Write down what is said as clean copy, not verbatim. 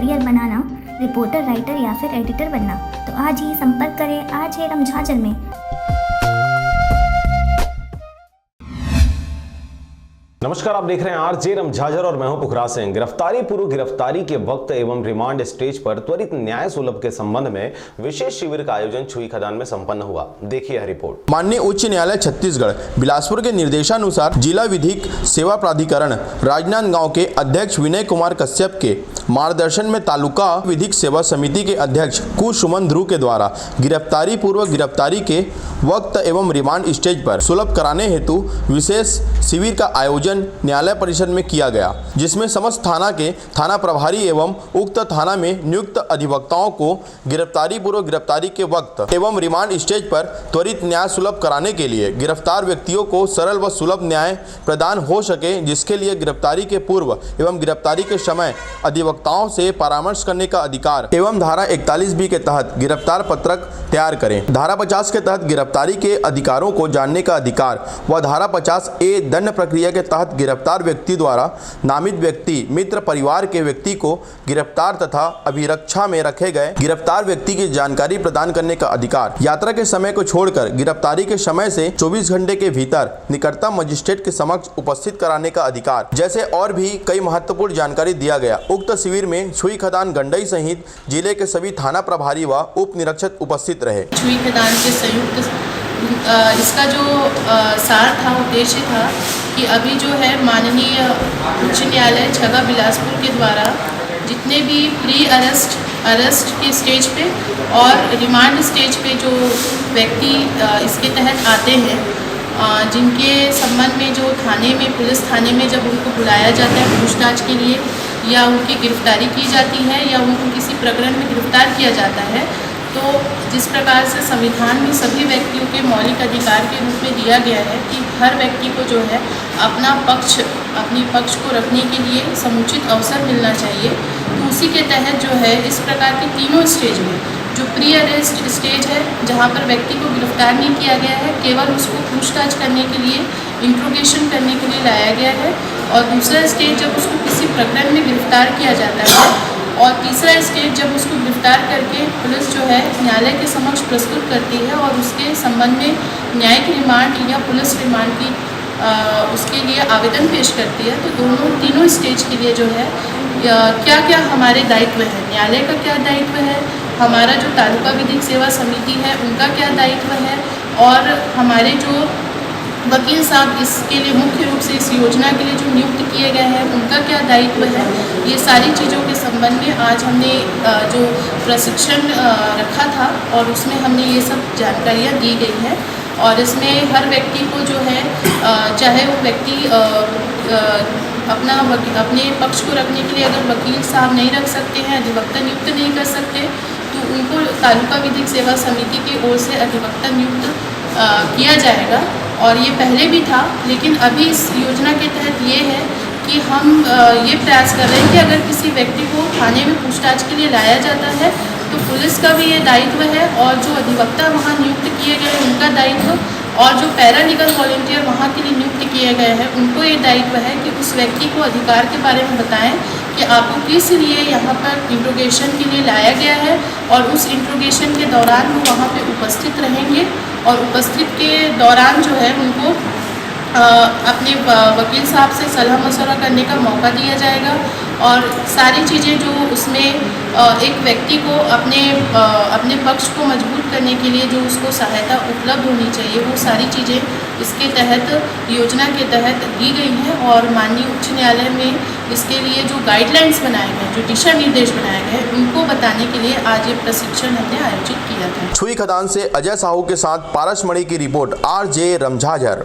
Career बनाना, reporter, writer या फिर editor बनना, तो आज ही संपर्क करें RJ रमझाजर में। नमस्कार, आप देख रहे हैं RJ रमझाजर और मैं हूं पुखराज सिंह। गिरफ्तारी पूर्व गिरफ्तारी के वक्त एवं रिमांड स्टेज पर त्वरित न्याय सुलभ के संबंध में विशेष शिविर का आयोजन छुई खदान में संपन्न हुआ। देखिए यह रिपोर्ट। माननीय उच्च न्यायालय छत्तीसगढ़ बिलासपुर के निर्देशानुसार जिला विधिक सेवा प्राधिकरण राजनांदगांव के अध्यक्ष विनय कुमार कश्यप के मार्गदर्शन में तालुका विधिक सेवा समिति के अध्यक्ष कु सुमन ध्रुव के द्वारा गिरफ्तारी पूर्व गिरफ्तारी के वक्त एवं रिमांड स्टेज पर सुलभ कराने हेतु विशेष शिविर का आयोजन न्यायालय परिसर में किया गया, जिसमें समस्त थाना के थाना प्रभारी एवं उक्त थाना में नियुक्त अधिवक्ताओं को गिरफ्तारी पूर्व गिरफ्तारी के वक्त एवं रिमांड स्टेज पर त्वरित न्याय सुलभ कराने के लिए गिरफ्तार व्यक्तियों को सरल व सुलभ न्याय प्रदान हो सके, जिसके लिए गिरफ्तारी के पूर्व एवं गिरफ्तारी के समय अधिवक्ताओं से परामर्श करने का अधिकार एवं धारा 41B के तहत गिरफ्तार पत्रक तैयार करें। धारा 50 के तहत गिरफ्तारी के अधिकारों को जानने का अधिकार व धारा 50A दंड प्रक्रिया के तहत गिरफ्तार व्यक्ति द्वारा नामित व्यक्ति मित्र परिवार के व्यक्ति को गिरफ्तार तथा अभिरक्षा में रखे गए गिरफ्तार व्यक्ति की जानकारी प्रदान करने का अधिकार, यात्रा के समय को छोड़कर गिरफ्तारी के समय से 24 घंटे के भीतर निकटतम मजिस्ट्रेट के समक्ष उपस्थित कराने का अधिकार, जैसे और भी कई महत्वपूर्ण जानकारी दिया गया। उक्त शिविर में छुई खदान गंडई सहित जिले के सभी थाना प्रभारी व उप निरीक्षक उपस्थित रहे। छुई खदान के संयुक्त इसका जो सार था, उद्देश्य था कि अभी जो है माननीय उच्च न्यायालय छगा बिलासपुर के द्वारा जितने भी प्री अरेस्ट के स्टेज पे और रिमांड स्टेज पे जो व्यक्ति इसके तहत आते हैं, जिनके संबंध में जो थाने में पुलिस थाने में जब उनको बुलाया जाता है पूछताछ के लिए या उनकी गिरफ्तारी की जाती है या उनको किसी प्रकरण में गिरफ्तार किया जाता है, तो जिस प्रकार से संविधान में सभी व्यक्तियों के मौलिक अधिकार के रूप में दिया गया है कि हर व्यक्ति को जो है अपने पक्ष को रखने के लिए समुचित अवसर मिलना चाहिए, तो उसी के तहत जो है इस प्रकार के तीनों स्टेज में जो प्री अरेस्ट स्टेज है, जहां पर व्यक्ति को गिरफ्तार नहीं किया गया है, केवल उसको पूछताछ करने के लिए, इंट्रोगेशन करने के लिए लाया गया है, और दूसरा स्टेज जब उसको किसी प्रकरण में गिरफ्तार किया जाता है, और तीसरा स्टेज जब उसको गिरफ्तार करके पुलिस जो है न्यायालय के समक्ष प्रस्तुत करती है और उसके संबंध में न्यायिक रिमांड या पुलिस रिमांड की उसके लिए आवेदन पेश करती है। तो तीनों स्टेज के लिए जो है क्या क्या हमारे दायित्व है, न्यायालय का क्या दायित्व है, हमारा जो तालुका विधिक सेवा समिति है उनका क्या दायित्व है, और हमारे जो वकील साहब इसके लिए मुख्य रूप से इस योजना के लिए जो नियुक्त किए गए हैं उनका क्या दायित्व है, ये सारी चीज़ों के संबंध में आज हमने जो प्रशिक्षण रखा था और उसमें हमने ये सब जानकारियाँ दी गई हैं। और इसमें हर व्यक्ति को जो है चाहे वो व्यक्ति अपने पक्ष को रखने के लिए अगर वकील साहब नहीं रख सकते हैं, अधिवक्ता नियुक्त नहीं कर सकते, तो उनको तालुका विधिक सेवा समिति की ओर से अधिवक्ता नियुक्त किया जाएगा। और ये पहले भी था, लेकिन अभी इस योजना के तहत ये है कि हम ये प्रयास कर रहे हैं कि अगर किसी व्यक्ति को थाने में पूछताछ के लिए लाया जाता है तो पुलिस का भी ये दायित्व है, और जो अधिवक्ता वहाँ नियुक्त किए गए हैं उनका दायित्व, और जो पैरालीगल वॉलंटियर वहाँ के लिए नियुक्त किए गए हैं उनको ये दायित्व है कि उस व्यक्ति को अधिकार के बारे में बताएं कि आपको किस लिए यहाँ पर इंट्रोगेशन के लिए लाया गया है, और उस इंट्रोगेशन के दौरान वो वहाँ पे उपस्थित रहेंगे, और उपस्थित के दौरान जो है उनको अपने वकील साहब से सलाह मशवरा करने का मौका दिया जाएगा, और सारी चीज़ें जो उसमें एक व्यक्ति को अपने पक्ष को मजबूत करने के लिए जो उसको सहायता उपलब्ध होनी चाहिए, वो सारी चीज़ें इसके तहत योजना के तहत दी गई हैं। और माननीय उच्च न्यायालय में इसके लिए जो गाइडलाइंस बनाए गए, जो दिशा निर्देश बनाए गए, उनको बताने के लिए आज ये प्रशिक्षण हमने आयोजित किया था। छुई खदान से अजय साहू के साथ पारस मणि की रिपोर्ट, RJ रमझाजर।